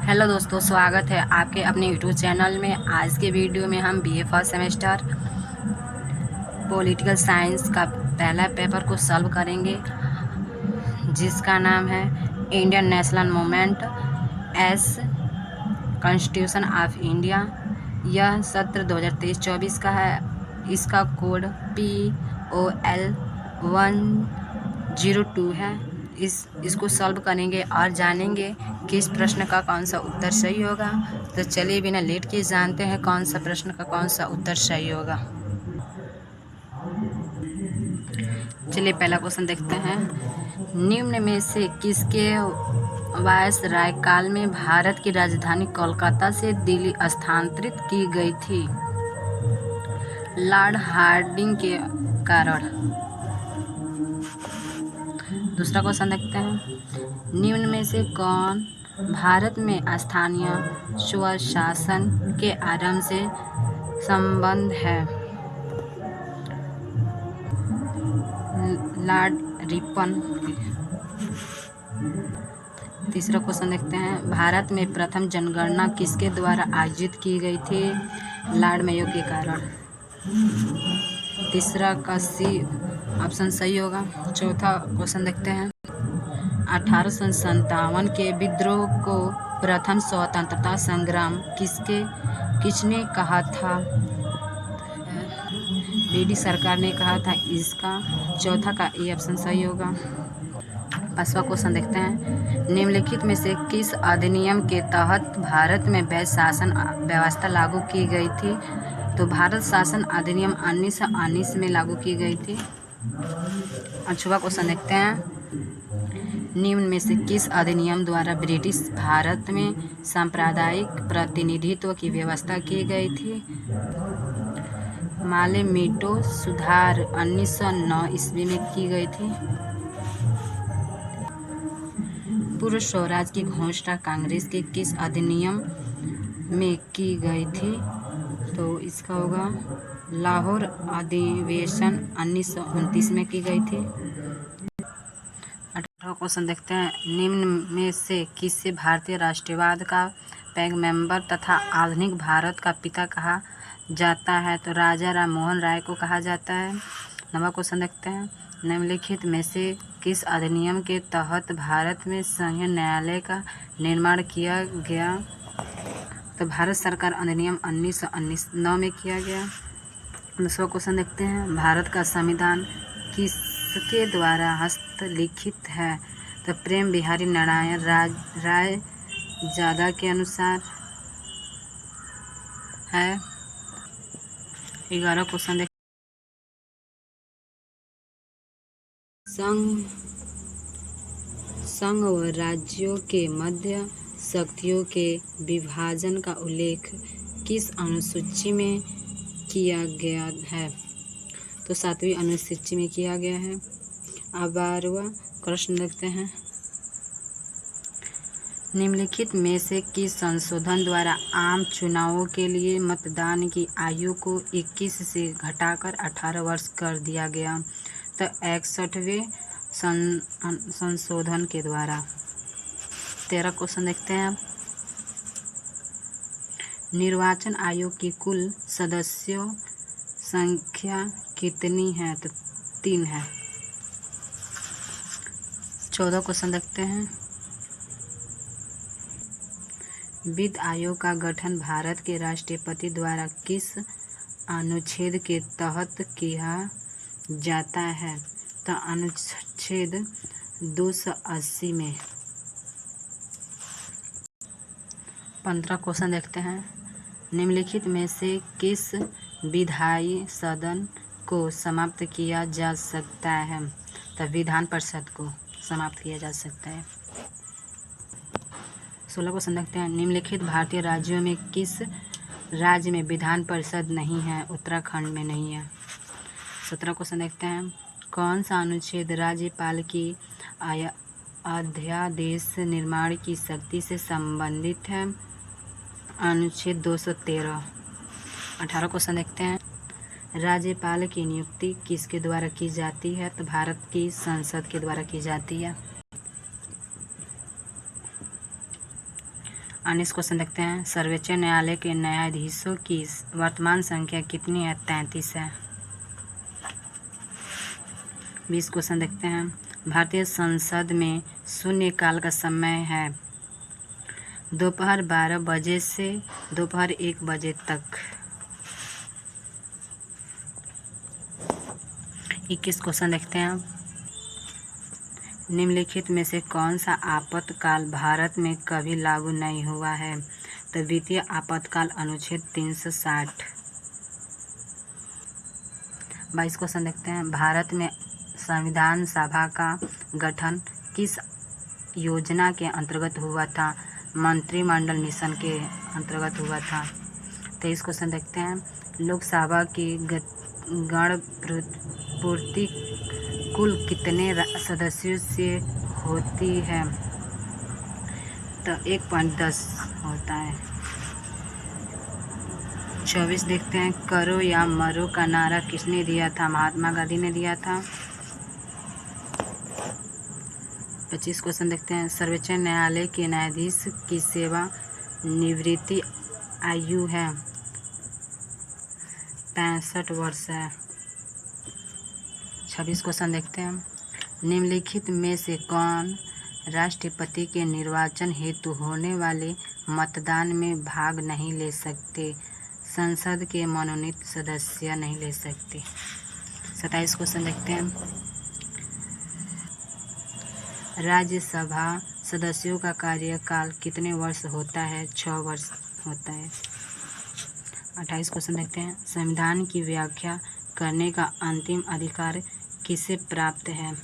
Hello दोस्तों, स्वागत है आपके अपने यूट्यूब चैनल में। आज के वीडियो में हम BA first semester political science का पहला पेपर को सॉल्व करेंगे, जिसका नाम है Indian national movement S constitution of India. यह सत्र 2023-24 का है। इसका कोड POL102 है। इसको सॉल्व करेंगे और जानेंगे किस प्रश्न का कौन सा उत्तर सही होगा। तो चलिए बिना लेट किए जानते हैं कौन सा प्रश्न का कौन सा उत्तर सही होगा। चलिए पहला क्वेश्चन देखते हैं। निम्न में से किसके वायसराय काल में भारत की राजधानी कोलकाता से दिल्ली स्थानांतरित की गई थी? लॉर्ड हार्डिंग के कारण। दूसरा क्वेश्चन देखते हैं। निम्न में से कौन भारत में स्थानीय स्वशासन के आरंभ से संबंध है? Lord Ripon. तीसरा क्वेश्चन देखते हैं। भारत में प्रथम जनगणना किसके द्वारा आयोजित की गई थी? लॉर्ड मेयो के कारण। तीसरा का सी ऑप्शन सही होगा। चौथा क्वेश्चन देखते हैं। 1857 के विद्रोह को प्रथम स्वतंत्रता संग्राम किसने कहा था? बीडी सरकार ने कहा था। इसका चौथा का ए ऑप्शन सही होगा। पांचवा क्वेश्चन देखते हैं। निम्नलिखित में से किस अधिनियम के तहत भारत में वैध शासन व्यवस्था लागू की गई थी? तो भारत शासन अधिनियम 1919 में लागू की गई थी। पांचवा क्वेश्चन देखते हैं। निम्न में से किस अधिनियम द्वारा ब्रिटिश भारत में सांप्रदायिक प्रतिनिधित्व की व्यवस्था की गई थी? मालेमीटो सुधार 1909 ईस्वी में की गई थी। पूर्व स्वराज की घोषणा कांग्रेस के किस अधिनियम में की गई थी? तो इसका होगा लाहौर अधिवेशन 1929 में की गई थी। 18वां क्वेश्चन देखते हैं। निम्न में से किसे भारतीय राष्ट्रवाद का पैगंबर तथा आधुनिक भारत का पिता कहा जाता है? तो राजा राम मोहन राय को कहा जाता है। 9वां क्वेश्चन देखते हैं। निम्नलिखित में से किस अधिनियम के तहत भारत में संघीय न्यायालय का निर्माण किया गया? तो भारत सरकार अधिनियम 1919 में किया गया। 10वां क्वेश्चन देखते हैं। भारत का संविधान किसके द्वारा हस्तलिखित है? तो प्रेम बिहारी नारायण राय ज्यादा के अनुसार है। 11वां क्वेश्चन देखते हैं। संघ व राज्यों के मध्य शक्तियों के विभाजन का उल्लेख किस अनुसूची में किया गया है? तो 7वीं अनुसूची में किया गया है। 12वां प्रश्न देखते हैं। निम्नलिखित में से किस संशोधन द्वारा आम चुनावों के लिए मतदान की आयु को 21 से घटाकर 18 वर्ष कर दिया गया? तो 61वें संशोधन के द्वारा। 13 क्वेश्चन देखते हैं। निर्वाचन आयोग की कुल सदस्यों संख्या कितनी है? तो 3 है। 14 क्वेश्चन देखते हैं। वित्त आयोग का गठन भारत के राष्ट्रपति द्वारा किस अनुच्छेद के तहत किया जाता है? तो अनुच्छेद 280 में। 15 क्वेश्चन देखते हैं। निम्नलिखित में से किस विधायी सदन को समाप्त किया जा सकता है? तो विधान परिषद को समाप्त किया जा सकता है। 16 क्वेश्चन देखते हैं। निम्नलिखित भारतीय राज्यों में किस राज्य में विधान परिषद नहीं है? उत्तराखंड में नहीं है। 17 क्वेश्चन देखते हैं। कौन सा अनुच्छेद राज्यपाल की अध्यादेश निर्माण की शक्ति से संबंधित है? अनुच्छेद 213। 18 क्वेश्चन देखते हैं। राज्यपाल की नियुक्ति किसके द्वारा की जाती है? तो भारत की संसद के द्वारा की जाती है। 19 क्वेश्चन देखते हैं। सर्वोच्च न्यायालय के न्यायाधीशों की वर्तमान संख्या कितनी है? 33 है। 20 क्वेश्चन देखते हैं। भारतीय संसद में शून्यकाल का समय है दोपहर 12 बजे से दोपहर 1 बजे तक। 21 क्वेश्चन देखते हैं। निम्नलिखित में से कौन सा आपातकाल भारत में कभी लागू नहीं हुआ है? तो वित्तीय आपातकाल अनुच्छेद 360। 22 क्वेश्चन देखते हैं। भारत में संविधान सभा का गठन किस योजना के अंतर्गत हुआ था? मंत्रिमंडल मिशन के अंतर्गत हुआ था। 23 क्वेश्चन देखते हैं। लोकसभा की गण पूर्ति कुल कितने सदस्यों से होती है? तो 1.10 होता है। 24 देखते हैं। करो या मरो का नारा किसने दिया था? महात्मा गांधी ने दिया था। 25 क्वेश्चन देखते हैं। सर्वोच्च न्यायालय के न्यायाधीश की सेवा निवृत्ति आयु है? 65 वर्ष है। 26 क्वेश्चन देखते हैं। निम्नलिखित में से कौन राष्ट्रपति के निर्वाचन हेतु होने वाले मतदान में भाग नहीं ले सकते? संसद के मनोनीत सदस्य नहीं ले सकते। 27 क्वेश्चन देखते हैं। राज्यसभा सदस्यों का कार्यकाल कितने वर्ष होता है? 6 वर्ष होता है। 28 क्वेश्चन देखते हैं। संविधान की व्याख्या करने का अंतिम अधिकार किसे प्राप्त है?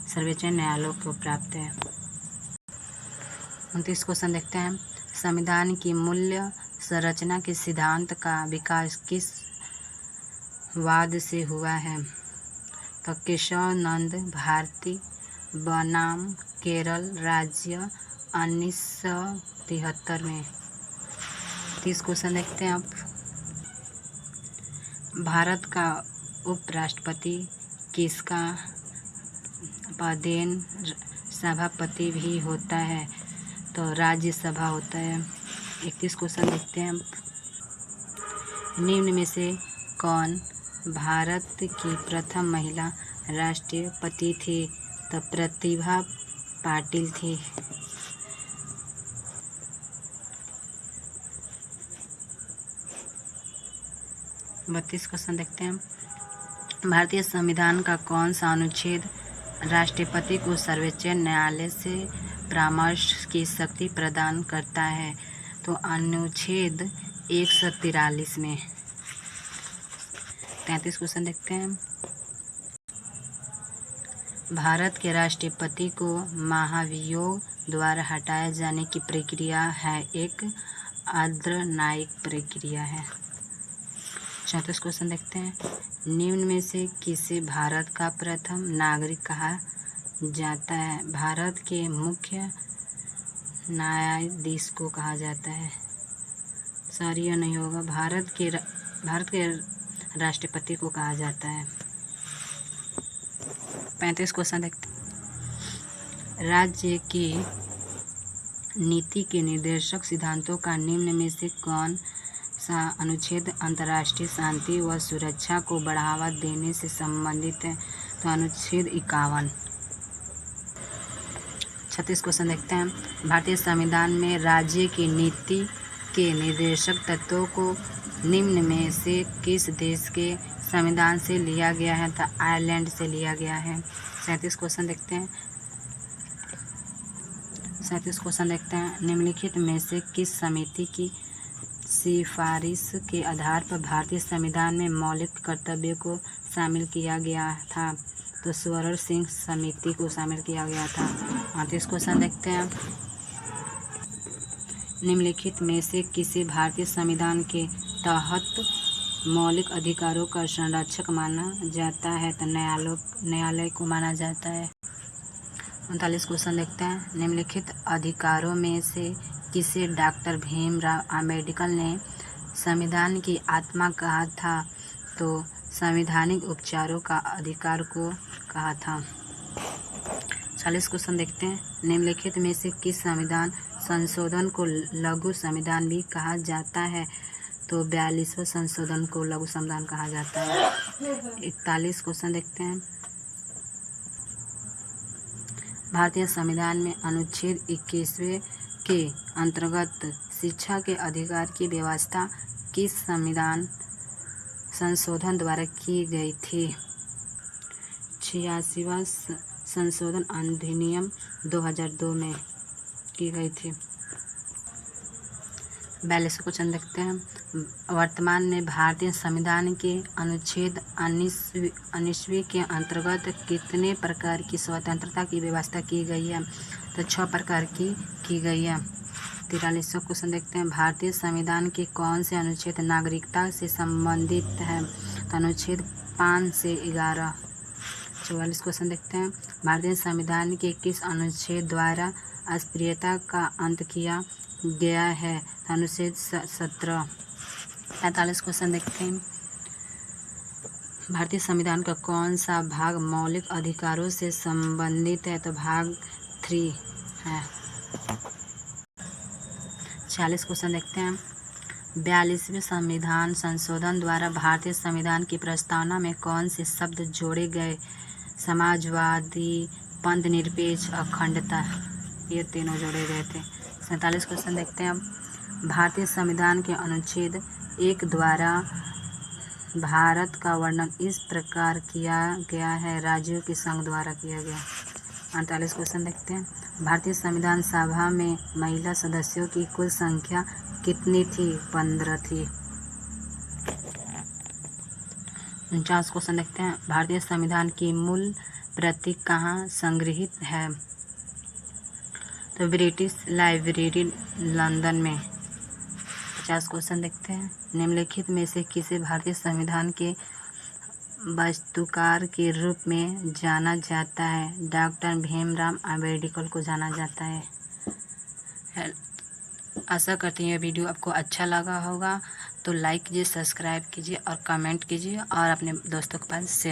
सर्वोच्च न्यायालय को प्राप्त है। 29 क्वेश्चन देखते हैं। संविधान की मूल्य संरचना के सिद्धांत का विकास किस वाद से हुआ है? तो केशव नंद भारती बनाम केरल राज्य 1973 में। 30 क्वेश्चन देखते हैं आप। भारत का उपराष्ट्रपति किसका पदेन सभापति भी होता है? तो राज्यसभा होता है। 31 क्वेश्चन देखते हैं। निम्न में से कौन भारत की प्रथम महिला राष्ट्रपति थी? तो प्रतिभा पाटिल थी। 32 क्वेश्चन देखते हैं। भारतीय संविधान का कौन सा अनुच्छेद राष्ट्रपति को सर्वोच्च न्यायालय से परामर्श की शक्ति प्रदान करता है? तो अनुच्छेद 143 में। 33 क्वेश्चन देखते हैं। भारत के राष्ट्रपति को महाभियोग द्वारा हटाए जाने की प्रक्रिया है एक अर्धन्यायिक प्रक्रिया है। 34 क्वेश्चन देखते हैं। निम्न में से किसे भारत का प्रथम नागरिक कहा जाता है? भारत के मुख्य न्यायाधीश को कहा जाता है। सॉरी यह नहीं होगा। भारत के राष्ट्रपति को कहा जाता है। 35 क्वेश्चन देखते हैं। राज्य की नीति के निर्देशक सिद्धांतों का निम्न में से कौन सा अनुच्छेद अंतर्राष्ट्रीय शांति व सुरक्षा को बढ़ावा देने से संबंधित है? तो अनुच्छेद 51। 36 क्वेश्चन देखते हैं। भारतीय संविधान में राज्य की नीति के निर्देशक तत्वों को निम्न में से किस देश के संविधान से लिया गया है? तो आयरलैंड से लिया गया है। 37 क्वेश्चन देखते हैं। 37 क्वेश्चन देखते हैं। निम्नलिखित में से किस समिति की सिफारिश के आधार पर भारतीय संविधान में मौलिक कर्तव्यों को शामिल किया गया था? तो स्वर्ण सिंह समिति को शामिल किया गया था। 38 क्वेश्चन देखते हैं। निम्नलिखित में से किसी भारतीय संविधान के तहत मौलिक अधिकारों का संरक्षक माना जाता है? तो न्यायालय को माना जाता है। 39 क्वेश्चन देखते हैं। निम्नलिखित अधिकारों में से किसे डॉक्टर भीमराव अम्बेडकर ने संविधान की आत्मा कहा था? तो संवैधानिक उपचारों का अधिकार को कहा था। 40 क्वेश्चन देखते हैं। निम्नलिखित में से किस संविधान संशोधन को लघु संविधान भी कहा जाता है? तो 42वें संशोधन को लघु संविधान कहा जाता है। 41 क्वेश्चन देखते हैं। भारतीय संविधान में अनुच्छेद 21वें के अंतर्गत शिक्षा के अधिकार की व्यवस्था किस संविधान संशोधन द्वारा की गई थी? 86वां संशोधन अधिनियम 2002 में की गई थी। 42 क्वेश्चन देखते हैं। वर्तमान में भारतीय संविधान के अनुच्छेद 19वीं के अंतर्गत कितने प्रकार की स्वतंत्रता की व्यवस्था की गई है? तो 6 प्रकार की गई है। 43वां क्वेश्चन देखते हैं। भारतीय संविधान के कौन से अनुच्छेद नागरिकता से संबंधित है? तो अनुच्छेद 5 से 11। 44 क्वेश्चन देखते हैं। भारतीय संविधान के किस अनुच्छेद द्वारा अस्पृश्यता का अंत किया गया है? अनुच्छेद 17। 45 क्वेश्चन देखते हैं। भारतीय संविधान का कौन सा भाग मौलिक अधिकारों से संबंधित है? तो भाग 3 है। 46 क्वेश्चन देखते हैं। 42वें संविधान संशोधन द्वारा भारतीय संविधान की प्रस्तावना में कौन से शब्द जोड़े गए? समाजवादी, पंथनिरपेक्ष, अखंडता, ये तीनों जोड़े गए थे। 47 क्वेश्चन देखते हैं। भारतीय संविधान के अनुच्छेद 1 द्वारा भारत का वर्णन इस प्रकार किया गया है, राज्यों के संघ द्वारा किया गया। 48 क्वेश्चन देखते हैं। भारतीय संविधान सभा में महिला सदस्यों की कुल संख्या कितनी थी? 15 थी। 49 क्वेश्चन देखते हैं। भारतीय संविधान की मूल प्रति कहाँ संग्रहित है? तो ब्रिटिश लाइब्रेरी लंदन में। 50 क्वेश्चन देखते हैं। निम्नलिखित में से किसे भारतीय संविधान के वास्तुकार के रूप में जाना जाता है? डॉक्टर भीमराव अम्बेडकर को जाना जाता है। आशा करती हूँ ये वीडियो आपको अच्छा लगा होगा, तो लाइक कीजिए, सब्सक्राइब कीजिए और कमेंट कीजिए और अपने दोस्तों के पास शेयर